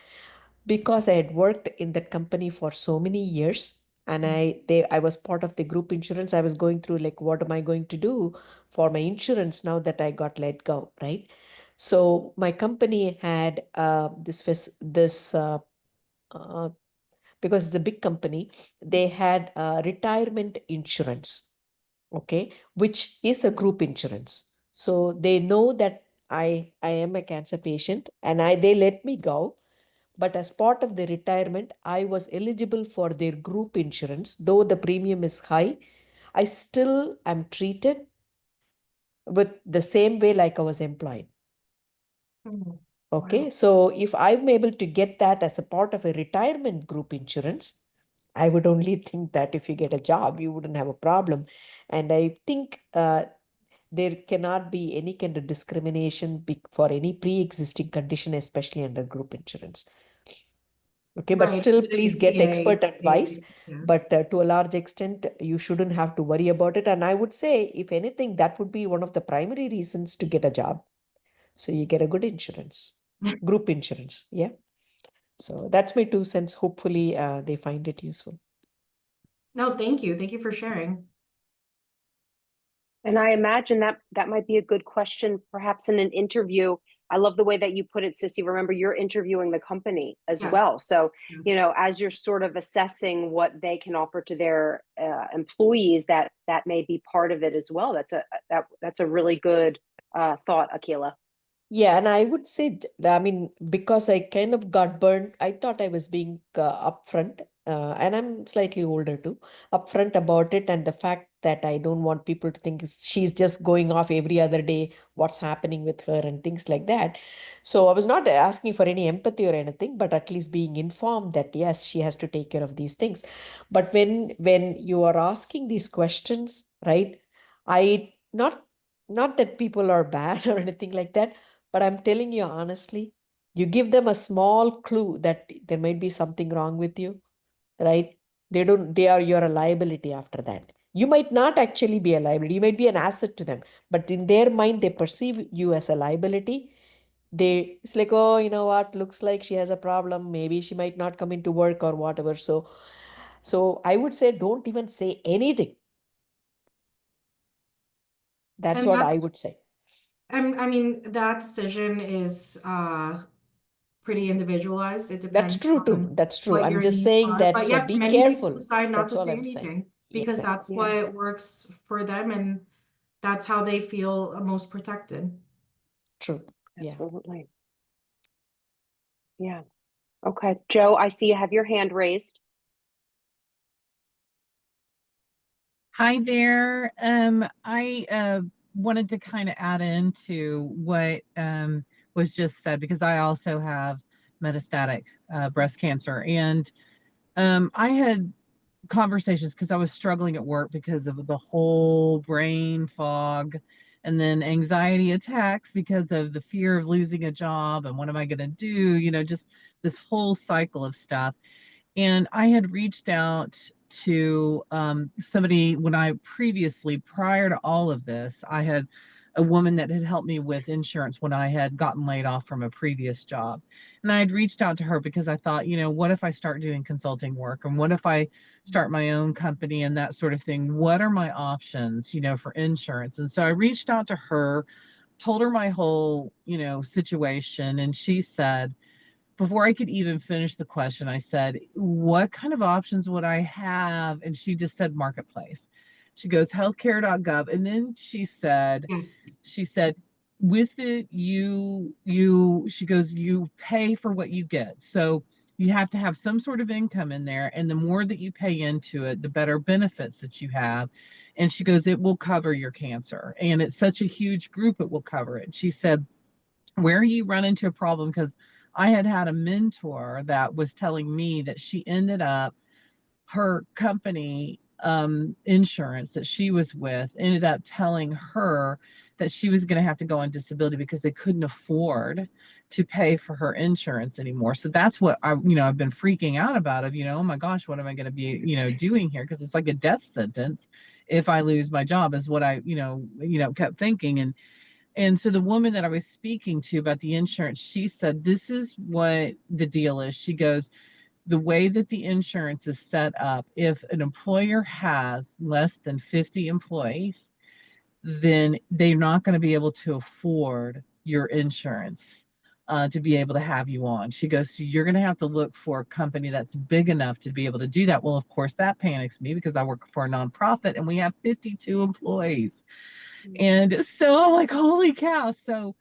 because I had worked in that company for so many years and I was part of the group insurance. I was going through like, what am I going to do for my insurance now that I got let go, right? So my company had uh, because it's a big company, they had retirement insurance, okay, which is a group insurance. So they know that I am a cancer patient and they let me go. But as part of the retirement, I was eligible for their group insurance. Though the premium is high, I still am treated with the same way like I was employed. Okay, Wow. so if I'm able to get that as a part of a retirement group insurance, I would only think that if you get a job, you wouldn't have a problem. And I think there cannot be any kind of discrimination for any pre-existing condition, especially under group insurance. Okay, but Right. still, The please get ACA, expert advice. yeah. But to a large extent, you shouldn't have to worry about it. And I would say, if anything, that would be one of the primary reasons to get a job. So you get a good insurance, group insurance. Yeah. So that's my 2 cents. Hopefully, they find it useful. No, thank you. Thank you for sharing. And I imagine that might be a good question, perhaps in an interview. I love the way that you put it, Sissy. Remember, you're interviewing the company as Yes. well. So, Yes. as you're sort of assessing what they can offer to their employees, that may be part of it as well. That's a really good thought, Akila. Yeah, and I would say, I mean, because I kind of got burned, I thought I was being upfront, and I'm slightly older too, upfront about it, and the fact that I don't want people to think she's just going off every other day, what's happening with her and things like that. So I was not asking for any empathy or anything, but at least being informed that yes, she has to take care of these things. But when you are asking these questions, right? I not that people are bad or anything like that. But I'm telling you honestly, you give them a small clue that there might be something wrong with you, right? You're a liability after that. You might not actually be a liability. You might be an asset to them, but in their mind, they perceive you as a liability. It's like, oh, you know what? Looks like she has a problem. Maybe she might not come into work or whatever. So I would say, don't even say anything. That's And what I would say. I mean, that decision is pretty individualized. It That's depends true too. on That's true. what I'm your just needs saying are. But that yes, be many people careful. decide not That's to all say I'm saying. anything. because Yeah. that's Yeah. what works for them and that's how they feel most protected. True. Yeah. Absolutely. Yeah. Okay. Joe, I see you have your hand raised. Hi there. I wanted to kind of add into what was just said because I also have metastatic breast cancer, and I had conversations because I was struggling at work because of the whole brain fog and then anxiety attacks because of the fear of losing a job and what am I going to do? Just this whole cycle of stuff. And I had reached out to somebody when I previously, prior to all of this, I had a woman that had helped me with insurance when I had gotten laid off from a previous job. And I had reached out to her because I thought, what if I start doing consulting work? And what if I start my own company and that sort of thing? What are my options, for insurance? And so I reached out to her, told her my whole, situation. And she said, before I could even finish the question, I said, what kind of options would I have? And she just said marketplace. She goes, healthcare.gov. And then Yes. she said, with it, she goes, you pay for what you get. So you have to have some sort of income in there. And the more that you pay into it, the better benefits that you have. And she goes, it will cover your cancer. And it's such a huge group, it will cover it. She said, where you run into a problem, because I had a mentor that was telling me that she ended up, her company insurance that she was with ended up telling her that she was going to have to go on disability because they couldn't afford to pay for her insurance anymore. So that's what I've been freaking out about of, oh my gosh, what am I going to be, doing here? Because it's like a death sentence if I lose my job is what I, kept thinking. And so the woman that I was speaking to about the insurance, she said, this is what the deal is. She goes, the way that the insurance is set up, if an employer has less than 50 employees, then they're not going to be able to afford your insurance to be able to have you on. She goes, so you're going to have to look for a company that's big enough to be able to do that. Well, of course, that panics me because I work for a nonprofit and we have 52 employees. And so I'm like, holy cow. So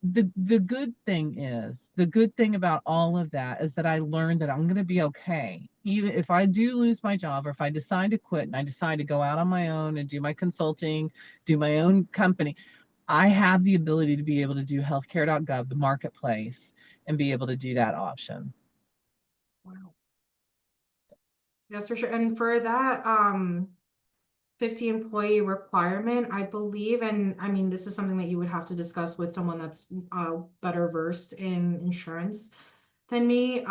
the good thing about all of that is that I learned that I'm going to be okay. Even if I do lose my job or if I decide to quit and I decide to go out on my own and do my consulting, do my own company, I have the ability to be able to do healthcare.gov, the marketplace, and be able to do that option. Wow. That's for sure. And for that 50 employee requirement, I believe, and I mean, this is something that you would have to discuss with someone that's better versed in insurance than me.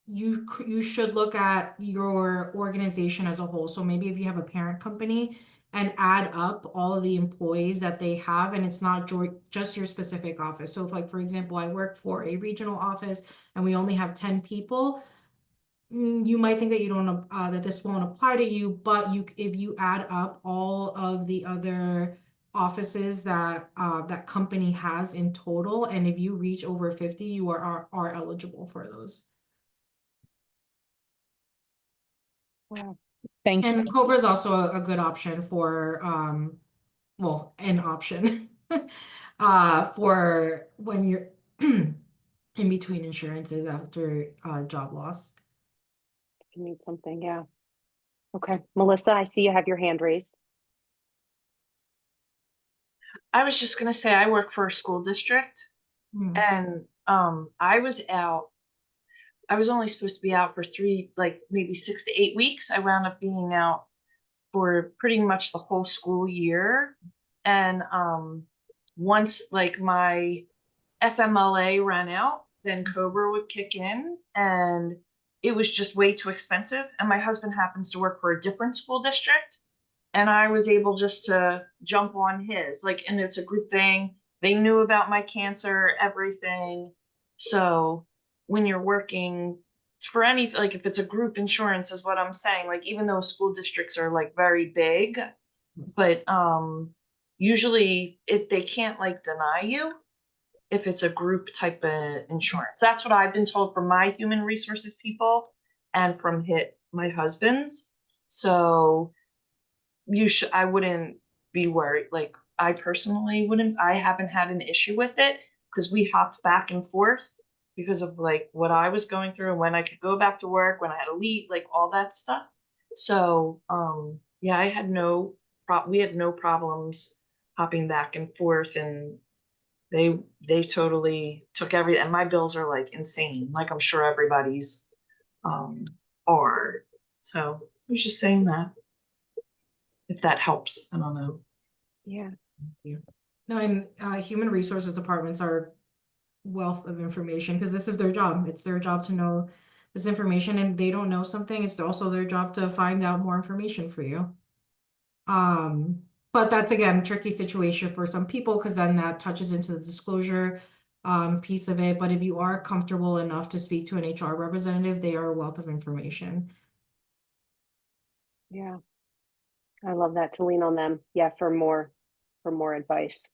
You should look at your organization as a whole. So maybe if you have a parent company and add up all of the employees that they have, and it's not just your specific office. So if, like, for example, I work for a regional office and we only have 10 people, you might think that you don't that this won't apply to you, but if you add up all of the other offices that that company has in total, and if you reach over 50, you are eligible for those. Wow. Thank you. And Cobra is also a good option for well, an option for when you're in between insurances after job loss. If you need something, yeah. Okay. Melissa, I see you have your hand raised. I was just gonna say I work for a school district, and I was out. I was only supposed to be out for like maybe 6 to 8 weeks. I wound up being out for pretty much the whole school year. And once like my FMLA ran out, then Cobra would kick in, and it was just way too expensive. And my husband happens to work for a different school district, and I was able just to jump on his, like, and it's a group thing. They knew about my cancer, everything. So when you're working for any, like, if it's a group insurance is what I'm saying, like, even though school districts are like very big, but usually if they can't like deny you if it's a group type of insurance. That's what I've been told from my human resources people and from HIT my husband's. So I wouldn't be worried. Like I personally wouldn't, I haven't had an issue with it because we hopped back and forth because of like what I was going through and when I could go back to work, when I had to leave, like all that stuff. So, yeah, we had no problems hopping back and forth, and they totally took everything. And my bills are like insane, like I'm sure everybody's um are. So I was just saying that, if that helps. I don't know. Yeah. No, and human resources departments are wealth of information because this is their job. It's their job to know this information, and they don't know something, it's also their job to find out more information for you. But that's again a tricky situation for some people because then that touches into the disclosure piece of it. But if you are comfortable enough to speak to an HR representative, they are a wealth of information. Yeah. I love that, to lean on them. Yeah, for more advice.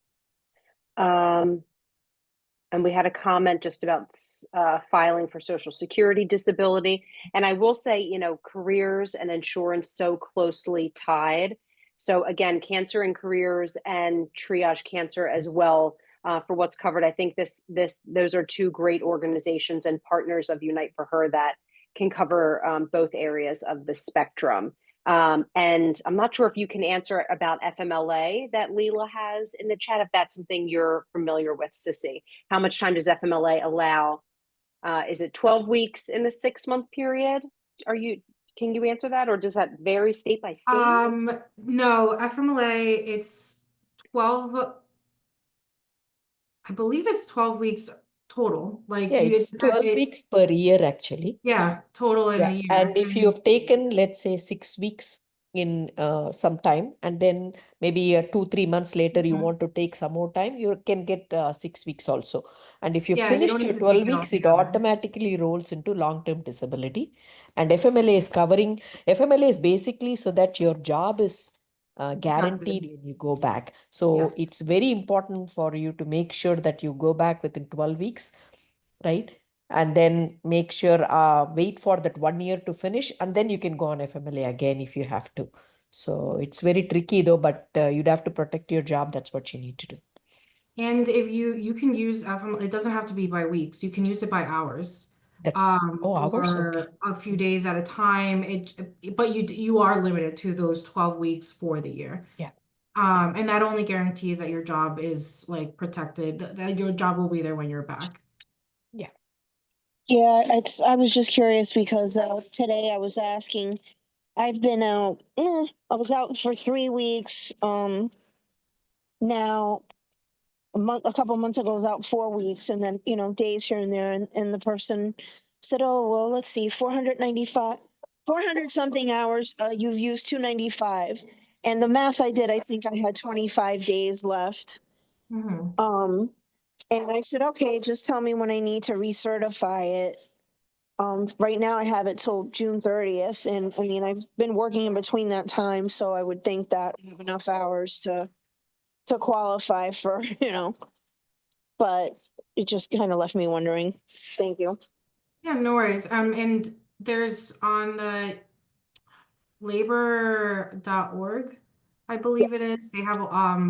And we had a comment just about filing for Social Security disability. And I will say, you know, careers and insurance so closely tied. So again, cancer and careers and triage cancer as well, for what's covered. I think those are two great organizations and partners of Unite for Her that can cover both areas of the spectrum. And I'm not sure if you can answer about FMLA that Leela has in the chat, if that's something you're familiar with, Sissy. How much time does FMLA allow? Is it 12 weeks in the 6-month period? Can you answer that, or does that vary state by state? No, FMLA, it's 12, I believe it's 12 weeks total. Like Yeah, you, it's 12 weeks per year actually. yeah, total in a Yeah, year. and if you have taken, let's say, 6 weeks in some time, and then maybe 2-3 months later you Mhm. want to take some more time, you can get 6 weeks also. And if you Yeah, you don't finished need your to 12 take it all weeks, it together. automatically rolls into long-term disability. And FMLA is basically so that your job is guaranteed Protected. when you go back. So Yes. it's very important for you to make sure that you go back within 12 weeks, right? And then make sure, wait for that 1 year to finish, and then you can go on FMLA again if you have to. So it's very tricky though, but you'd have to protect your job. That's what you need to do. And if you can use FMLA, it doesn't have to be by weeks. You can use it by hours. Hours, okay. Or a few days at a time. But you are limited to those 12 weeks for the year. Yeah. And that only guarantees that your job is like protected, that your job will be there when you're back. Yeah. Yeah, I was just curious because today I was asking. I've been out. I was out for 3 weeks. Now a couple months ago I was out 4 weeks, and then days here and there, and the person said, "Oh well, let's see, 400 something hours. You've used 295." And the math I did, I think I had 25 days left. Mhm. And I said, "Okay, just tell me when I need to recertify it." Right now I have it till June 30th, and I mean I've been working in between that time, so I would think that I have enough hours to qualify for, but it just kind of left me wondering. Thank you. Yeah, no worries. And there's on the labor.org, I believe it is, they have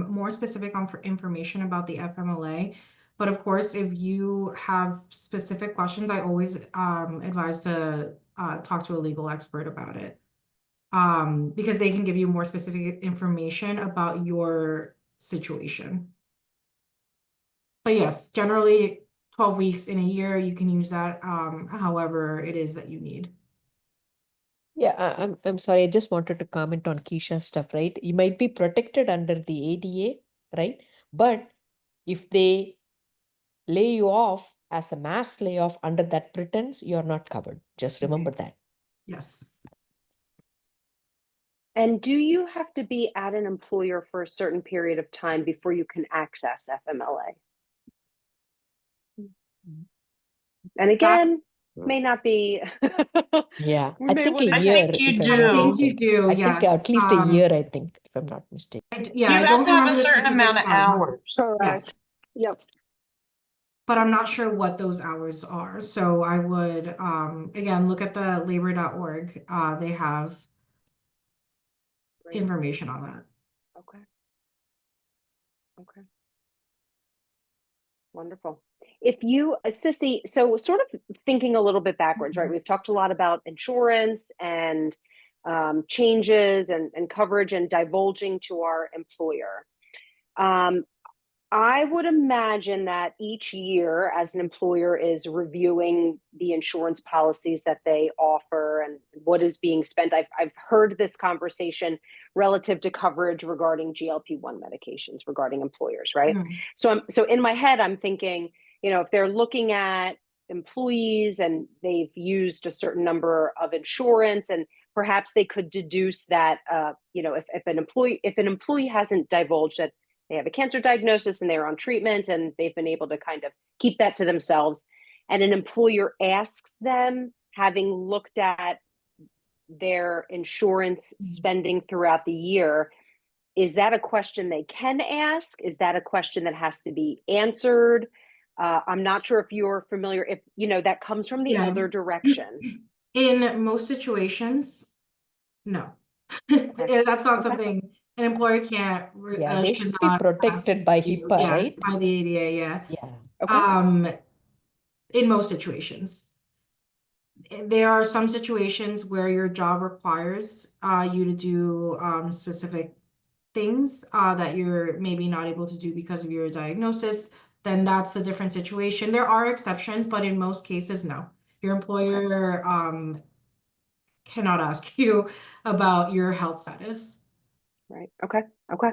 more specific information about the FMLA. But of course, if you have specific questions, I always advise to talk to a legal expert about it. Because they can give you more specific information about your situation. But yes, generally 12 weeks in a year, you can use that however it is that you need. Yeah, I'm sorry. I just wanted to comment on Keisha's stuff, right? You might be protected under the ADA, right? But if they lay you off as a mass layoff under that pretense, you're not covered. Just remember that. Yes. And do you have to be at an employer for a certain period of time before you can access FMLA? And again, may not be. Yeah, We I may think a want to I year, think you if I'm I not do. think you mistaken. do, I think yes. at least a year, I think, if I'm not mistaken. Yeah, You I have don't to have a remember the certain specific amount of time. hours. Correct. Yes. Yep. but I'm not sure what those hours are. So I would, again, look at the labor.org. They have Great. information on that. Okay. Okay. Wonderful. If you, Sissy, so sort of thinking a little bit backwards, right? We've talked a lot about insurance and changes and coverage and divulging to our employer. I would imagine that each year, as an employer is reviewing the insurance policies that they offer and what is being spent, I've heard this conversation relative to coverage regarding GLP-1 medications regarding employers, right? Mhm. So in my head, I'm thinking, if they're looking at employees and they've used a certain number of insurance, and perhaps they could deduce that, if an employee hasn't divulged that they have a cancer diagnosis and they're on treatment and they've been able to kind of keep that to themselves, and an employer asks them, having looked at their insurance spending throughout the year, is that a question they can ask? Is that a question that has to be answered? I'm not sure if you're familiar, if that comes from the Yeah. other direction. In most situations, no. That's not Okay. something an employer can't, Yeah, they should should be not ask protected by you. HIPAA, Yeah, right? by the ADA, yeah. Yeah. Okay. In most situations. There are some situations where your job requires you to do specific things that you're maybe not able to do because of your diagnosis, then that's a different situation. There are exceptions, but in most cases, no. Your employer cannot ask you about your health status. Right. Okay. Okay.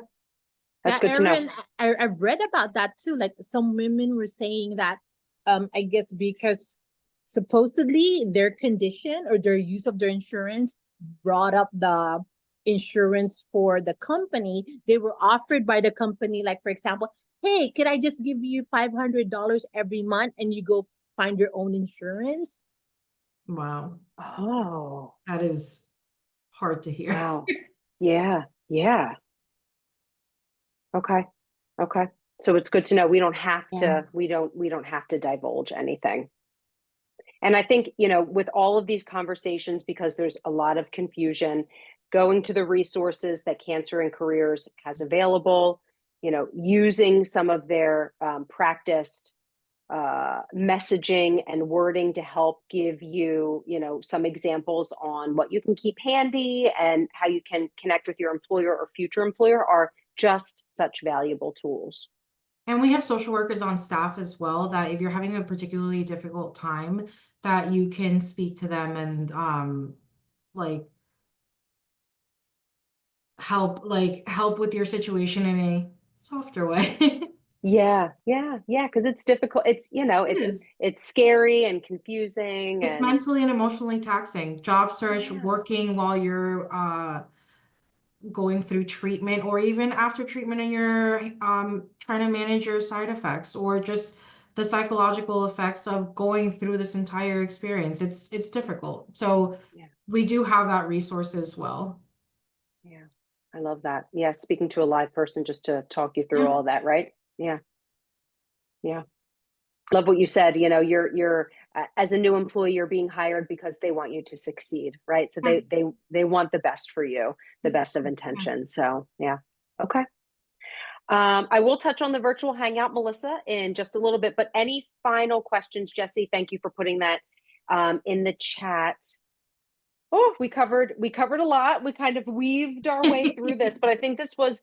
That's Yeah, good to know. Erin, I've read about that too. Like some women were saying that, I guess because supposedly their condition or their use of their insurance brought up the insurance for the company. They were offered by the company, like for example, hey, could I just give you $500 every month and you go find your own insurance? Wow, Oh, that is hard to hear. wow. Yeah. Yeah. Okay. Okay. So it's good to know we don't have Yeah. we don't have to divulge anything. And I think, with all of these conversations, because there's a lot of confusion, going to the resources that Cancer and Careers has available, using some of their practiced messaging and wording to help give you, some examples on what you can keep handy and how you can connect with your employer or future employer are just such valuable tools. And we have social workers on staff as well that if you're having a particularly difficult time, that you can speak to them and like help with your situation in a softer way. Yeah, yeah, yeah, because it's difficult. It's, It is. it's scary and confusing It's and mentally and emotionally taxing. Job search, yeah, working while you're going through treatment or even after treatment and you're trying to manage your side effects or just the psychological effects of going through this entire experience. It's difficult. So yeah, we do have that resource as well. yeah. I love that. Yeah, speaking to a live person just to talk you through Yeah. all that, right? Yeah, yeah. Love what you said. You're as a new employee, you're being hired because they want you to succeed, right? So they want the best for you, the best of Yeah. intentions. So yeah, okay. I will touch on the virtual hangout, Melissa, in just a little bit. But any final questions, Jesse? Thank you for putting that in the chat. Oh, we covered a lot. We kind of weaved our way through this, but I think this was,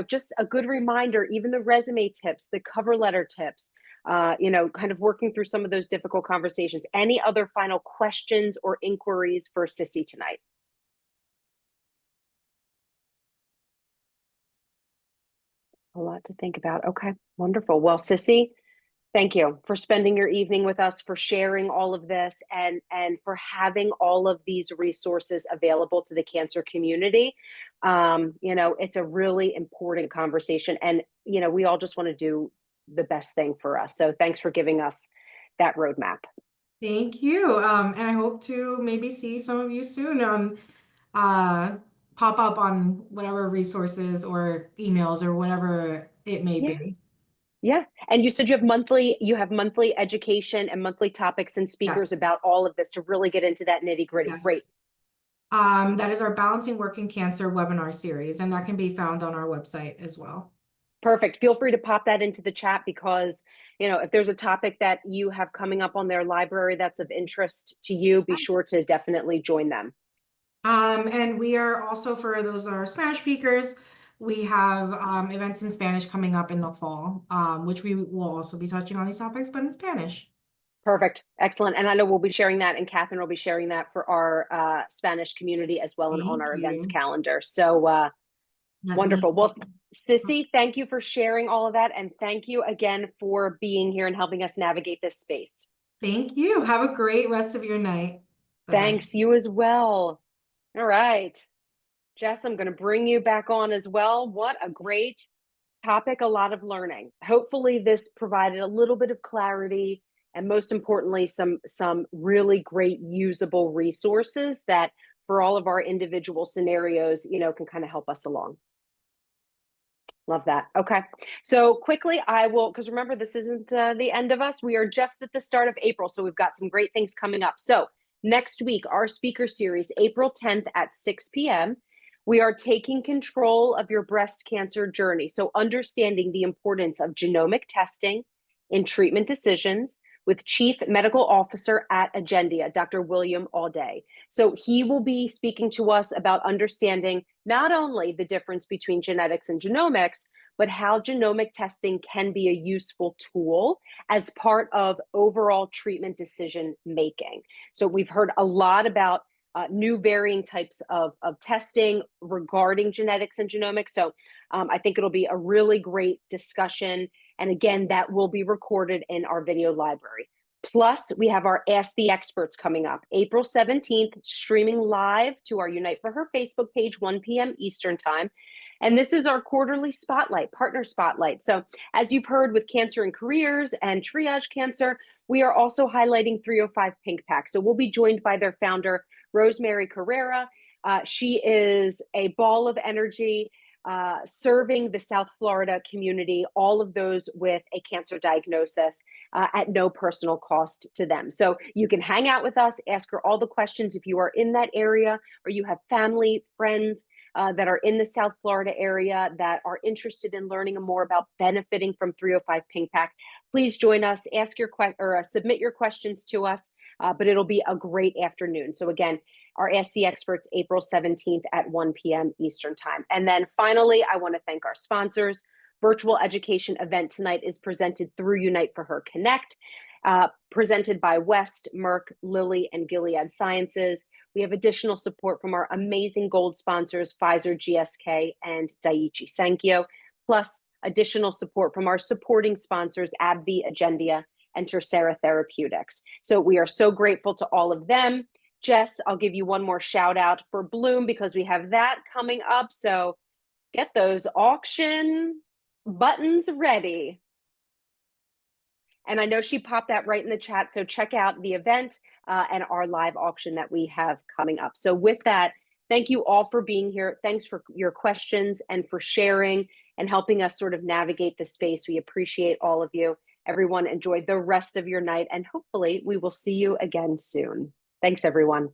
just a good reminder. Even the resume tips, the cover letter tips, kind of working through some of those difficult conversations. Any other final questions or inquiries for Sissy tonight? A lot to think about. Okay, wonderful. Well, Sissy, thank you for spending your evening with us, for sharing all of this, and for having all of these resources available to the cancer community. It's a really important conversation, and we all just want to do the best thing for us. So thanks for giving us that roadmap. Thank you. And I hope to maybe see some of you soon pop up on whatever resources or emails or whatever it may Yeah. be. Yeah. And you said you have monthly education and monthly topics and speakers Yes. about all of this to really get into that nitty gritty. Yes. Great. That is our Balancing Work and Cancer webinar series, and that can be found on our website as well. Perfect. Feel free to pop that into the chat because, if there's a topic that you have coming up on their library that's of interest to you, be sure to definitely join them. And we are also, for those that are Spanish speakers, we have events in Spanish coming up in the fall, which we will also be touching on these topics, but in Spanish. Perfect. Excellent. And I know we'll be sharing that, and Catherine will be sharing that for our Spanish community as well, and on our events calendar. So wonderful. Well, Sissy, thank you for sharing all of that. And thank you again for being here and helping us navigate this space. Thank you. Have a great rest of your night. Bye-bye. Thanks. You as well. All right. Jess, I'm going to bring you back on as well. What a great topic, a lot of learning. Hopefully this provided a little bit of clarity, and most importantly, some really great usable resources that for all of our individual scenarios, can kind of help us along. Love that. Okay. So quickly, I will, because remember, this isn't the end of us. We are just at the start of April. So we've got some great things coming up. So next week, our speaker series, April 10th at 6 p.m., we are taking control of your breast cancer journey. So understanding the importance of genomic testing in treatment decisions with Chief Medical Officer at Agendia, Dr. William Alday. So he will be speaking to us about understanding not only the difference between genetics and genomics, but how genomic testing can be a useful tool as part of overall treatment decision making. So we've heard a lot about new varying types of testing regarding genetics and genomics. So I think it'll be a really great discussion. And again, that will be recorded in our video library. Plus, we have our Ask the Experts coming up April 17th, streaming live to our Unite for Her Facebook page, 1 p.m. Eastern Time. And this is our quarterly spotlight, partner spotlight. So as you've heard with Cancer and Careers and Triage Cancer, we are also highlighting 305 Pink Pack. So we'll be joined by their founder, Rosemary Carrera. She is a ball of energy, serving the South Florida community, all of those with a cancer diagnosis at no personal cost to them. So you can hang out with us, ask her all the questions if you are in that area or you have family, friends that are in the South Florida area that are interested in learning more about benefiting from 305 Pink Pack. Please join us, ask your submit your questions to us, but it'll be a great afternoon. So again, our Ask the Experts, April 17th at 1 p.m. Eastern Time. And then finally, I want to thank our sponsors. Virtual education event tonight is presented through Unite for Her Connect, presented by West, Merck, Lilly, and Gilead Sciences. We have additional support from our amazing gold sponsors, Pfizer, GSK, and Daiichi Sankyo, plus additional support from our supporting sponsors, AbbVie, Agendia, and Tercera Therapeutics. So we are so grateful to all of them. Jess, I'll give you one more shout out for Bloom because we have that coming up. So get those auction buttons ready. And I know she popped that right in the chat. So check out the event and our live auction that we have coming up. So with that, thank you all for being here. Thanks for your questions and for sharing and helping us sort of navigate the space. We appreciate all of you. Everyone, enjoy the rest of your night, and hopefully we will see you again soon. Thanks, everyone.